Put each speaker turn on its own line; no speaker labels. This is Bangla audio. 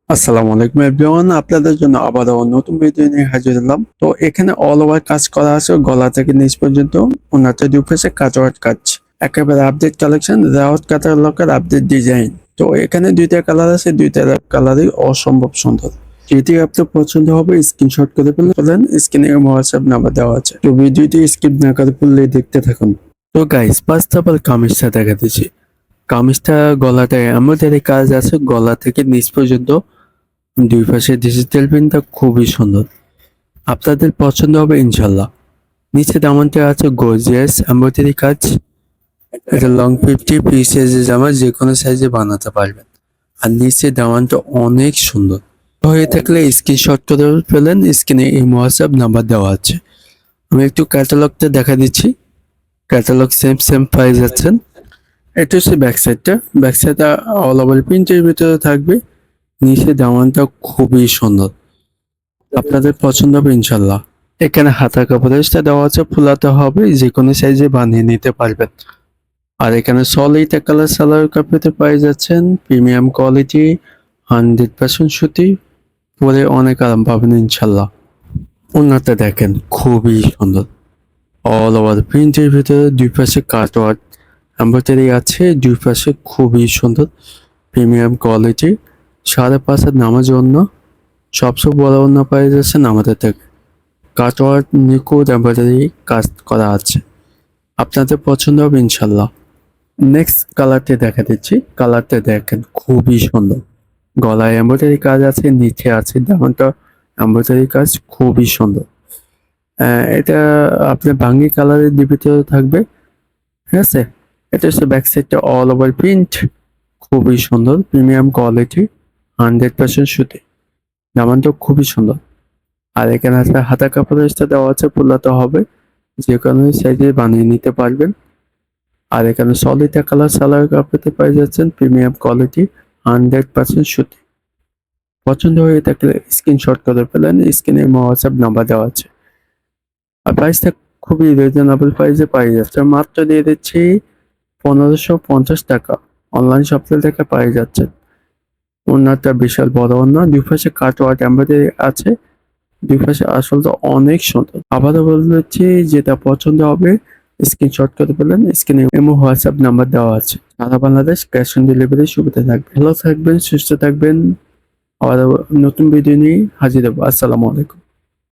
আসসালামু আলাইকুম এভরিওয়ান, আপনাদের জন্য আবারও নতুন ভিডিও নিয়ে হাজির হলাম। তো এখানে অল ওভার কাজ করা আছে, গলা থেকে নিচ পর্যন্ত ওনাতে দুই পাশে কাটওয়ার্ক কাজ, একেবারে আপডেট কালেকশন, রাউট ক্যাটালগের আপডেট ডিজাইন। তো এখানে দুইটা কালার আছে, দুইটা কালারই অসম্ভব সুন্দর। যেটি আপনার পছন্দ হবে স্ক্রিনশট করে ফেলেন, স্ক্রিনে হোয়াটসঅ্যাপ নাম্বার দেওয়া আছে। তো ভিডিওটি স্কিপ না করে ফুললি দেখতে থাকুন। তো গাইস, ফার্স্ট অফ অল কামিজটা দেখা দিচ্ছি। কামিজটা গলাটায় এমব্রয়ডারি কাজ আছে, গলা থেকে নিচ পর্যন্ত দুই পাশে ডিজিটাল প্রিন্টটা খুবই সুন্দর, আপনাদের পছন্দ হবে ইনশাল্লাহ। নিচে দামানটা আছে গর্জিয়াস এমব্রয়ডারি কাজ। এটা লং 50 সাইজের জামা, যে কোনো সাইজে বানাতে পারবেন। আর নিচে দামানটা অনেক সুন্দর। হয়ে থাকলে স্ক্রিনশট করে ফেলেন, স্ক্রিনে এই হোয়াটসঅ্যাপ নাম্বার দেওয়া আছে। আমি একটু ক্যাটালগটা দেখা দিচ্ছি। ক্যাটালগ সেম পাই যাচ্ছেন। এটা হচ্ছে ব্যাক সাইডটা। ব্যাক সাইডটা অল ওভার প্রিন্টের ভিতরে থাকবে। নিচে দামানটা খুবই সুন্দর, আপনাদের পছন্দ হবে ইনশাল্লাহ। এখানে হাতা কাপড়ের দেওয়া আছে, ফুলাতে হবে, যে কোনো সাইজে বানিয়ে নিতে পারবেন। আর এখানে সলিড কালার সালোয়ার কাপড়ে পেয়ে যাচ্ছেন, প্রিমিয়াম কোয়ালিটি, 100% সুতি, পরে অনেক আরাম পাবেন ইনশাল্লাহ। ওনাতে দেখেন খুবই সুন্দর, অল ওভার প্রিন্টের ভিতরে দুই পাশে কাটওয়ার্ক এমব্রয়ডারি আছে, দুই পাশে খুবই সুন্দর প্রিমিয়াম কোয়ালিটি। 5.5 নামার জন্য সবচেয়ে বড় অন্য পেয়ে যাচ্ছেন আমাদের থেকে। কাটওয়ার্ক নিখুঁত এমব্রয়ডারি কাজ করা আছে, আপনাদের পছন্দ হবে ইনশাল্লাহ। নেক্সট কালারটি দেখা দিচ্ছি। কালারটা দেখেন খুবই সুন্দর, গলায় এমব্রয়ডারি কাজ আছে, নিচে আছে যেমনটা এমব্রয়ডারি কাজ, খুবই সুন্দর। এটা আপনার বাঙ্গি কালারের ভিতরে থাকবে, ঠিক আছে। এটা হচ্ছে ব্যাক সাইডটা অল ওভার প্রিন্ট, খুবই সুন্দর প্রিমিয়াম কোয়ালিটি, 100% সুতি। জামানটা খুবই সুন্দর। আর এখানে আছে হাতা কাপড়ের দেওয়া আছে, ফুলাতে হবে, যে কোনো সাইজে বানিয়ে নিতে পারবেন। আর এখানে সলিড কালার সালোয়ার কাপড়ে পেয়ে যাচ্ছেন, প্রিমিয়াম কোয়ালিটি, 100% সুতি। পছন্দ হয়ে থাকলে স্ক্রিনশট করে ফেলেন, স্ক্রিনে হোয়াটসঅ্যাপ নাম্বার দেওয়া আছে। আর প্রাইসটা খুবই রিজনেবল প্রাইসে পাই যাচ্ছে, মাত্র দিয়ে দিচ্ছি 1550 টাকা। অনলাইন শপিং থেকে পাই যাচ্ছে। ওনারটা বিশাল বড় ওনা, দুই পাশে কাটওয়ার্ক এমব্রয়ডারি আছে, দুই পাশে আসলটা অনেক সুন্দর। আবারও বলছি, যেটা পছন্দ হবে স্ক্রিনশট করে ফেলেন, স্ক্রিনে এমো হোয়াটসঅ্যাপ নাম্বার দেওয়া আছে। সারা বাংলাদেশ ক্যাশ অন ডেলিভারি সুবিধা থাকবে। ভালো থাকবেন, সুস্থ থাকবেন। আবার নতুন ভিডিও নিয়ে হাজির হবো। আসসালামু আলাইকুম।